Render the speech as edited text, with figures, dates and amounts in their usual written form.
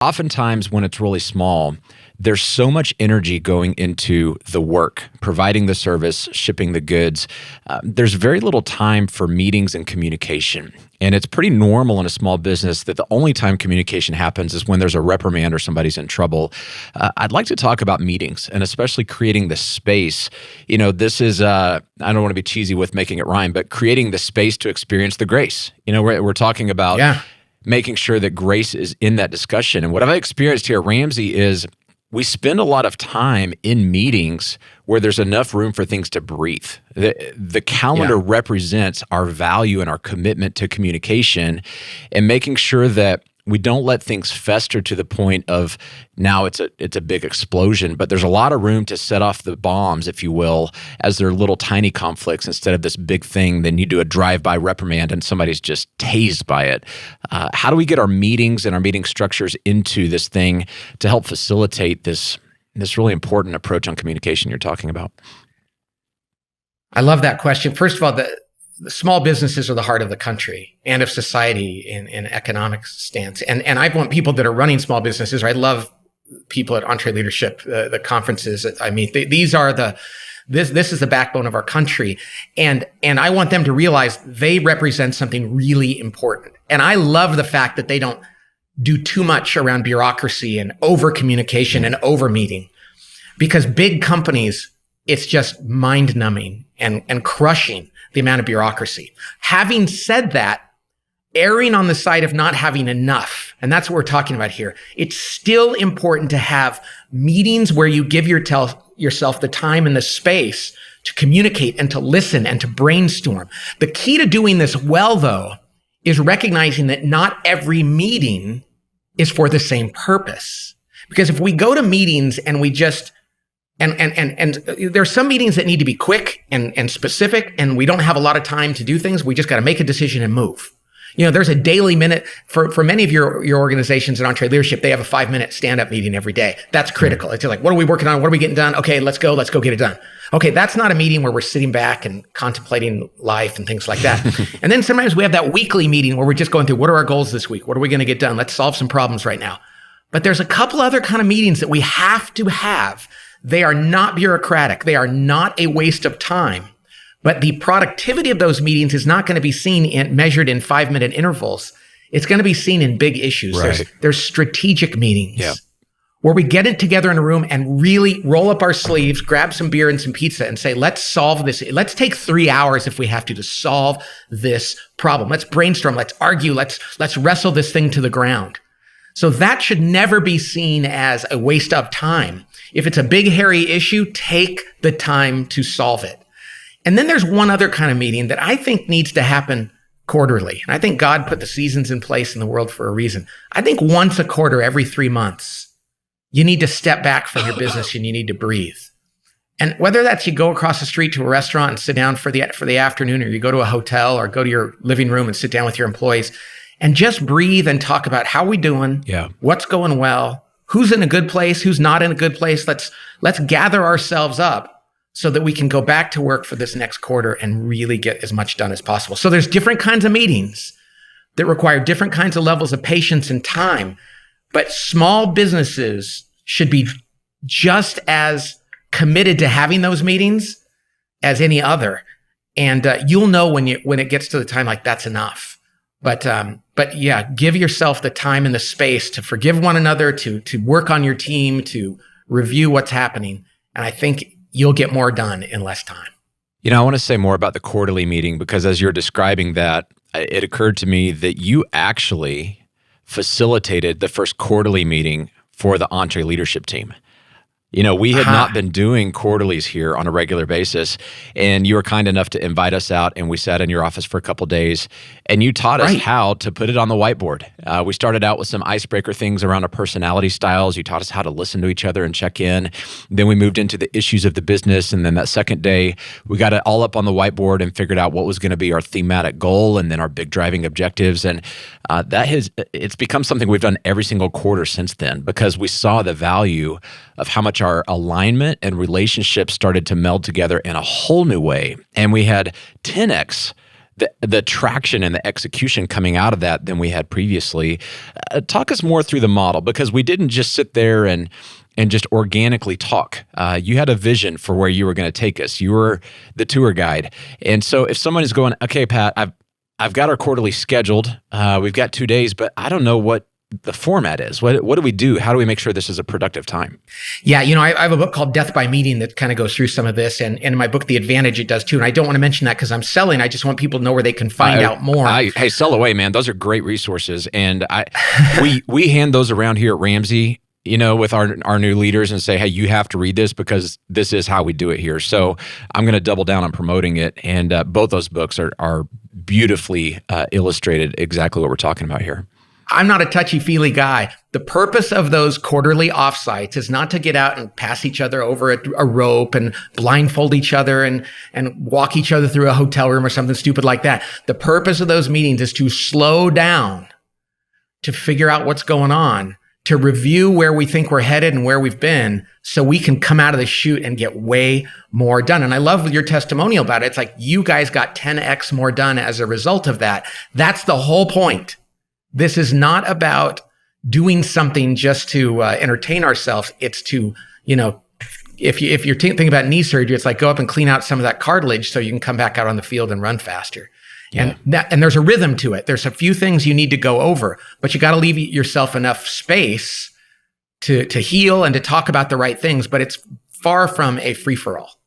Oftentimes when it's really small, there's so much energy going into the work, providing the service, shipping the goods. There's very little time for meetings and communication. And it's pretty normal in a small business that the only time communication happens is when there's a reprimand or somebody's in trouble. I'd like to talk about meetings and especially creating the space. This is, I don't want to be cheesy with making it rhyme, but creating the space to experience the grace. We're talking about making sure that grace is in that discussion. And what I've experienced here at Ramsey is we spend a lot of time in meetings where there's enough room for things to breathe. The calendar represents our value and our commitment to communication and making sure that we don't let things fester to the point of now it's a big explosion, but there's a lot of room to set off the bombs, if you will, as they're little tiny conflicts instead of this big thing. Then you do a drive-by reprimand and somebody's just tased by it. How do we get our meetings and our meeting structures into this thing to help facilitate this really important approach on communication you're talking about? I love that question. First of all, the small businesses are the heart of the country and of society in economic stance. And I want people that are running small businesses. I love people at EntreLeadership, the conferences. I mean, these are this is the backbone of our country. And I want them to realize they represent something really important. And I love the fact that they don't do too much around bureaucracy and over communication and over meeting, because big companies, it's just mind numbing and crushing the amount of bureaucracy. Having said that, erring on the side of not having enough, and that's what we're talking about here, it's still important to have meetings where you give yourself the time and the space to communicate and to listen and to brainstorm. The key to doing this well, though, is recognizing that not every meeting is for the same purpose. Because if we go to meetings and we just And there's some meetings that need to be quick and specific, and we don't have a lot of time to do things. We just got to make a decision and move. There's a daily minute for many of your organizations in EntreLeadership. They have a 5-minute stand-up meeting every day. That's critical. It's like, what are we working on? What are we getting done? Okay, let's go get it done. Okay, that's not a meeting where we're sitting back and contemplating life and things like that. And then sometimes we have that weekly meeting where we're just going through, what are our goals this week? What are we going to get done? Let's solve some problems right now. But there's a couple other kind of meetings that we have to have. They are not bureaucratic. They are not a waste of time. But the productivity of those meetings is not going to be measured in 5-minute intervals. It's going to be seen in big issues. Right. There's strategic meetings where we get it together in a room and really roll up our sleeves, grab some beer and some pizza and say, let's solve this. Let's take 3 hours if we have to solve this problem. Let's brainstorm. Let's argue. Let's wrestle this thing to the ground. So that should never be seen as a waste of time. If it's a big, hairy issue, take the time to solve it. And then there's one other kind of meeting that I think needs to happen quarterly. And I think God put the seasons in place in the world for a reason. I think once a quarter, every 3 months, you need to step back from your business and you need to breathe. And whether that's you go across the street to a restaurant and sit down for the afternoon, or you go to a hotel or go to your living room and sit down with your employees and just breathe and talk about how we doing, what's going well, who's in a good place, who's not in a good place. Let's gather ourselves up so that we can go back to work for this next quarter and really get as much done as possible. So there's different kinds of meetings that require different kinds of levels of patience and time, but small businesses should be just as committed to having those meetings as any other. And you'll know when it gets to the time like that's enough. But yeah, give yourself the time and the space to forgive one another, to work on your team, to review what's happening. And I think you'll get more done in less time. I want to say more about the quarterly meeting, because as you're describing that, it occurred to me that you actually facilitated the first quarterly meeting for the EntreLeadership team. We had not been doing quarterlies here on a regular basis, and you were kind enough to invite us out, and we sat in your office for a couple of days, and you taught us how to put it on the whiteboard. We started out with some icebreaker things around our personality styles. You taught us how to listen to each other and check in. Then we moved into the issues of the business, and then that second day, we got it all up on the whiteboard and figured out what was going to be our thematic goal and then our big driving objectives, and it's become something we've done every single quarter since then, because we saw the value of how much our alignment and relationships started to meld together in a whole new way. And we had 10x the traction and the execution coming out of that than we had previously. Talk us more through the model, because we didn't just sit there and just organically talk. You had a vision for where you were going to take us. You were the tour guide. And so if someone is going, okay, Pat, I've got our quarterly scheduled. We've got 2 days, but I don't know what the format is. What do we do? How do we make sure this is a productive time? Yeah, I have a book called Death by Meeting that kind of goes through some of this. And in my book, The Advantage, it does too. And I don't want to mention that because I'm selling. I just want people to know where they can find out more. Hey, sell away, man. Those are great resources. And we hand those around here at Ramsey, with our new leaders, and say, hey, you have to read this because this is how we do it here. So I'm going to double down on promoting it. And both those books are beautifully illustrated exactly what we're talking about here. I'm not a touchy-feely guy. The purpose of those quarterly offsites is not to get out and pass each other over a rope and blindfold each other and walk each other through a hotel room or something stupid like that. The purpose of those meetings is to slow down, to figure out what's going on, to review where we think we're headed and where we've been, so we can come out of the chute and get way more done. And I love your testimonial about it. It's like you guys got 10x more done as a result of that. That's the whole point. This is not about doing something just to entertain ourselves. It's to, if you're thinking about knee surgery, it's like go up and clean out some of that cartilage so you can come back out on the field and run faster. Yeah. And there's a rhythm to it. There's a few things you need to go over, but you got to leave yourself enough space to heal and to talk about the right things. But it's far from a free-for-all.